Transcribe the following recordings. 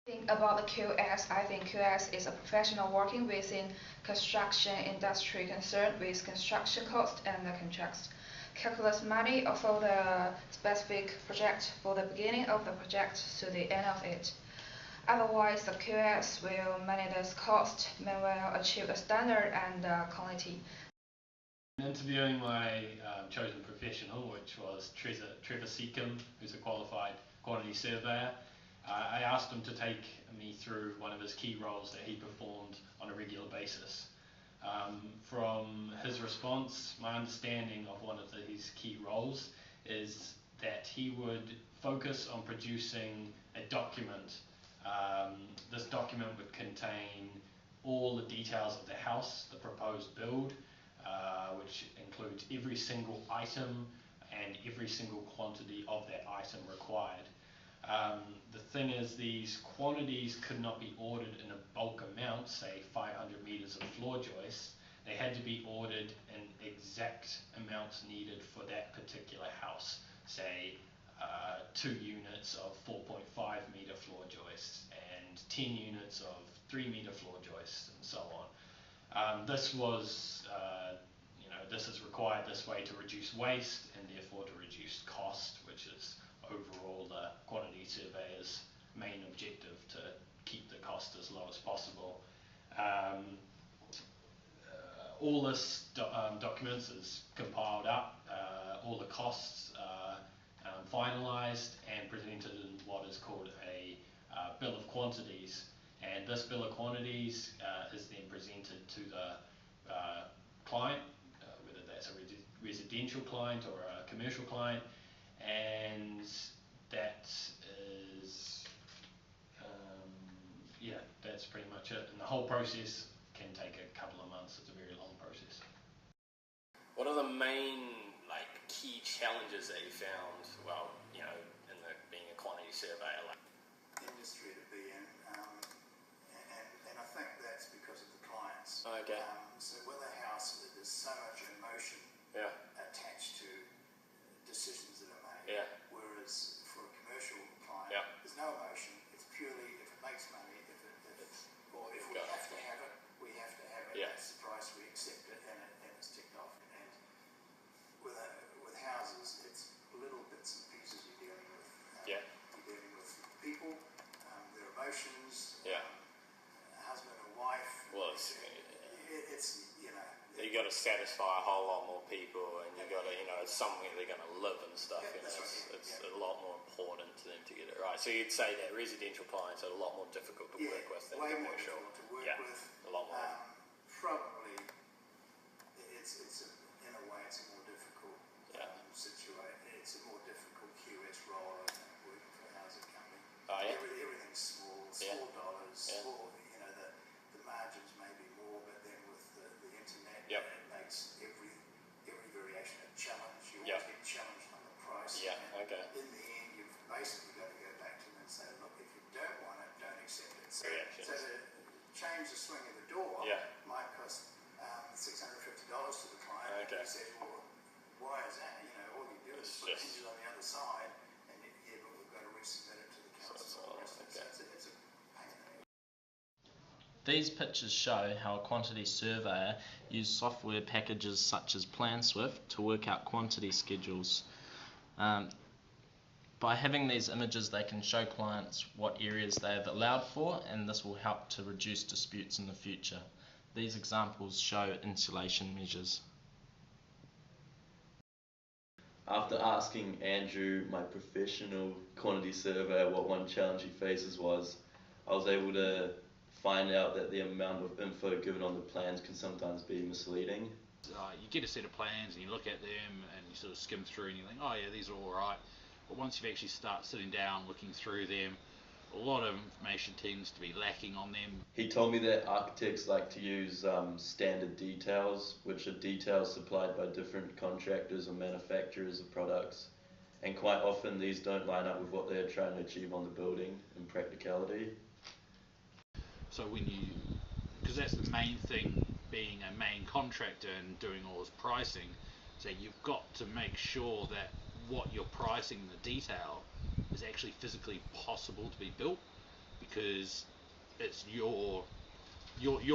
Think about the QS. I think QS is a professional working within construction industry concerned with construction cost and the contracts. Calculus money, also the specific project for the beginning of the project to the end of it. Otherwise, the QS will manage the cost, meanwhile achieve the standard and quality. Interviewing my chosen professional, which was Trevor Seacombe, who's a qualified quantity surveyor. I asked him to take me through one of his key roles that he performed on a regular basis. From his response, my understanding of one of his key roles is that he would focus on producing a document. This document would contain all the details of the house, the proposed build, which includes every single item and every single quantity of that item required. The thing is, these quantities could not be ordered in a bulk amount, say 500 meters of floor joists. They had to be ordered in exact amounts needed for that particular house, say 2 units of 4.5 meter floor joists and 10 units of 3 meter floor joists and so on. This is required this way to reduce waste and therefore to reduce cost, which is overall the quantity surveyor's main objective, to keep the cost as low as possible. All this documents is compiled up, all the costs are finalised and presented in what is called a bill of quantities, and this bill of quantities is then presented to the client, whether that's a residential client or a commercial client, and that is, that's pretty much it. And the whole process can take a couple of months. It's a very long process. What are the main key challenges that you found, in being a quantity surveyor? Industry to be in, and I think that's because of the clients. Okay. So with a house, there's so much emotion attached to decisions that are made. Yeah. Whereas for a commercial client, there's no emotion. It's purely if it makes money, if we have to have it, we have to have it. Yeah. That's the price, we accept it, and it's ticked off. And with houses, it's little bits and pieces you're dealing with. You're dealing with people, their emotions. Husband or wife. Well, it's you got to satisfy a whole lot more people, and you got to, it's somewhere they're going to live and stuff. It's a lot more important to them to get it right. So you'd say that residential clients are a lot more difficult to work with than way more commercial. difficult to work with. A lot more. Probably, in a way, it's a more difficult situation. It's a more difficult QS role, I think, working for a housing company. Oh, yeah? Everything's small dollars, small. The margins may be more, but then with the internet, it makes every variation a challenge. You always get challenged on the price. Yeah. Okay. In the end, you've basically got to go back to them and say, look, if you don't want it, don't accept it. So to change the swing of the door might cost $650 to the client. Okay. He says, well, why is that? All you do is put hinges on the other side, and but we've got to resubmit it to the council. So it's a pain in the neck. These pictures show how a quantity surveyor used software packages such as PlanSwift to work out quantity schedules. By having these images, they can show clients what areas they have allowed for, and this will help to reduce disputes in the future. These examples show insulation measures. After asking Andrew, my professional quantity surveyor, what one challenge he faces was, I was able to find out that the amount of info given on the plans can sometimes be misleading. You get a set of plans and you look at them and you sort of skim through and you think, oh yeah, these are all right. But once you actually start sitting down, looking through them, a lot of information tends to be lacking on them. He told me that architects like to use standard details, which are details supplied by different contractors or manufacturers of products. And quite often these don't line up with what they're trying to achieve on the building in practicality. So because that's the main thing, being a main contractor and doing all this pricing, so you've got to make sure that what you're pricing in the detail is actually physically possible to be built. because it's you're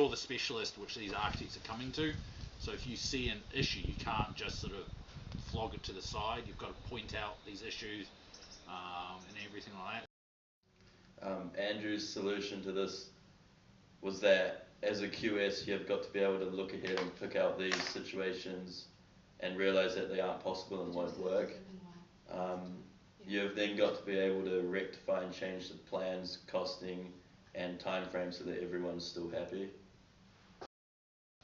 the specialist which these architects are coming to. So if you see an issue, you can't just sort of flog it to the side. You've got to point out these issues and everything like that. Andrew's solution to this was that as a QS, you've got to be able to look ahead and pick out these situations and realize that they aren't possible and won't work. You've then got to be able to rectify and change the plans, costing, and time frame so that everyone's still happy.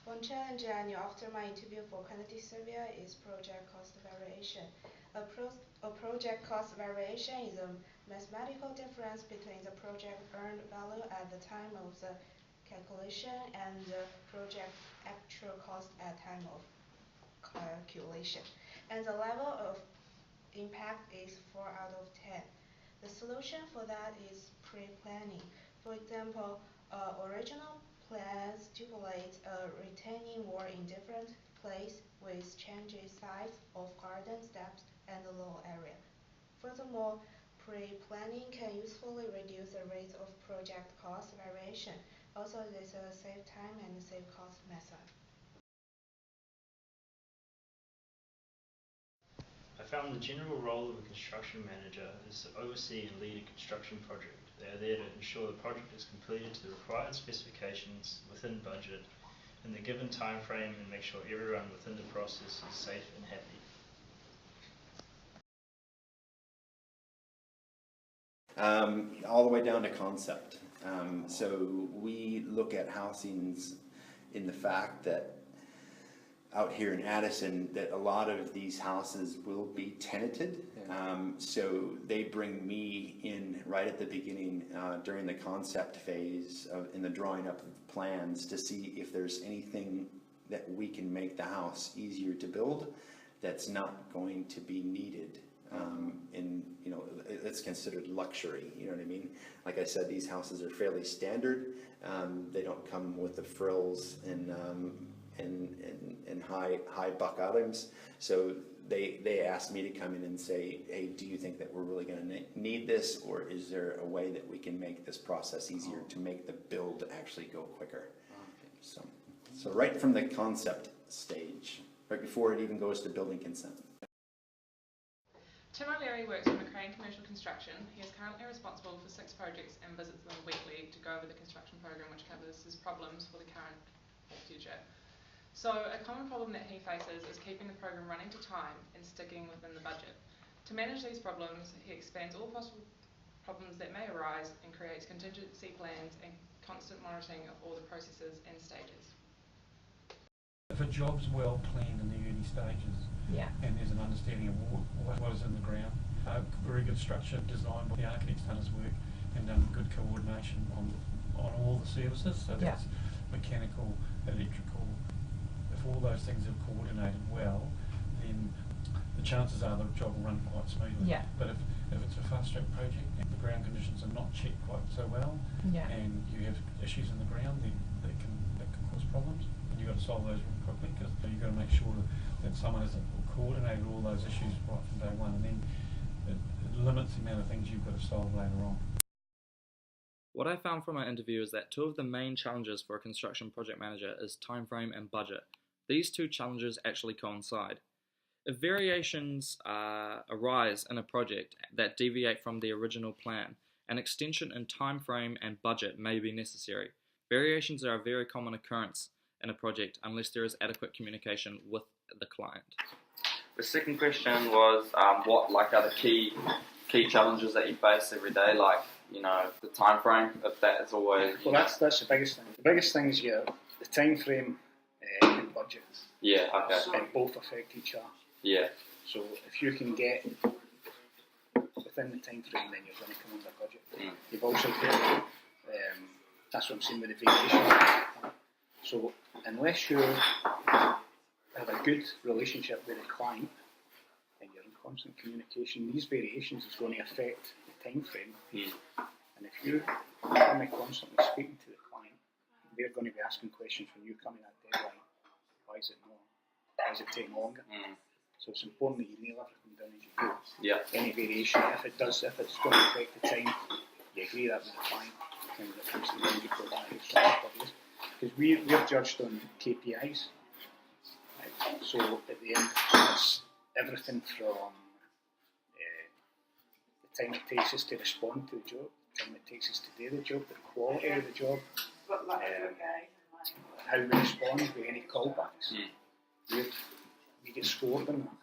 One challenge I knew after my interview for quantity survey is project cost variation. A project cost variation is a mathematical difference between the project earned value at the time of the calculation and the project actual cost at time of calculation. And the level of impact is 4 out of 10. The solution for that is pre-planning. For example, original plans stipulate a retaining wall in different place with changes size of garden steps and the low area. Furthermore, pre-planning can usefully reduce the rate of project cost variation. Also, this is a save time and save cost method. I found the general role of a construction manager is to oversee and lead a construction project. They are there to ensure the project is completed to the required specifications within budget in the given time frame and make sure everyone within the process is safe and happy. All the way down to concept. So we look at housings in the fact that out here in Addison that a lot of these houses will be tenanted. So they bring me in right at the beginning during the concept phase in the drawing up of plans to see if there's anything that we can make the house easier to build that's not going to be needed. It's considered luxury, you know what I mean? Like I said, these houses are fairly standard. They don't come with the frills and high buck items. So they asked me to come in and say, hey, do you think that we're really going to need this, or is there a way that we can make this process easier to make the build actually go quicker? So right from the concept stage, right before it even goes to building consent. Tim O'Leary works on McCrane Commercial Construction. He is currently responsible for 6 projects and visits them weekly to go over the construction program, which covers his problems for the current or future. So a common problem that he faces is keeping the program running to time and sticking within the budget. To manage these problems, he expands all possible problems that may arise and creates contingency plans and constant monitoring of all the processes and stages. If a job's well planned in the early stages, and there's an understanding of what is in the ground, a very good structure designed by the architect's done his work and done good coordination on all the services, so that's mechanical, electrical. If all those things are coordinated well, then the chances are the job will run quite smoothly. But if it's a fast-track project and the ground conditions are not checked quite so well, and you have issues in the ground, then that can cause problems. And you've got to solve those really quickly, because you've got to make sure that someone has coordinated all those issues right from day one, and then it limits the amount of things you've got to solve later on. What I found from my interview is that 2 of the main challenges for a construction project manager is time frame and budget. These 2 challenges actually coincide. If variations arise in a project that deviate from the original plan, an extension in time frame and budget may be necessary. Variations are a very common occurrence in a project unless there is adequate communication with the client. The second question was what are the key challenges that you face every day, like the time frame, if that is always... Well, that's the biggest thing. The biggest thing is the time frame and budget. Yeah, okay. And both affect each other. Yeah. So if you can get within the time frame, then you're going to come under budget. You've also got, that's what I'm saying with the variation. So unless you have a good relationship with the client and you're in constant communication, these variations is going to affect the time frame. And if you are constantly speaking to the client, they're going to be asking questions when you come in at deadline. Why is it more? Why is it taking longer? So it's important that you nail everything down as you go. Any variation, if it's going to affect the time, you agree that with the client. thing that comes to mind before that is published. Because we're judged on KPIs. Right? So at the end, it's everything from the time it takes us to respond to the job, the time it takes us to do the job, the quality of the job, how we respond with any callbacks. We get scored on that.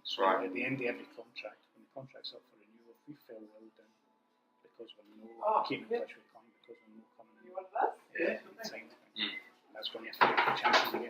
So at the end of every contract, when the contract's up for renewal, if we fell well done because we're not keeping in touch with client, because we're not coming in time, that's going to affect the chances we get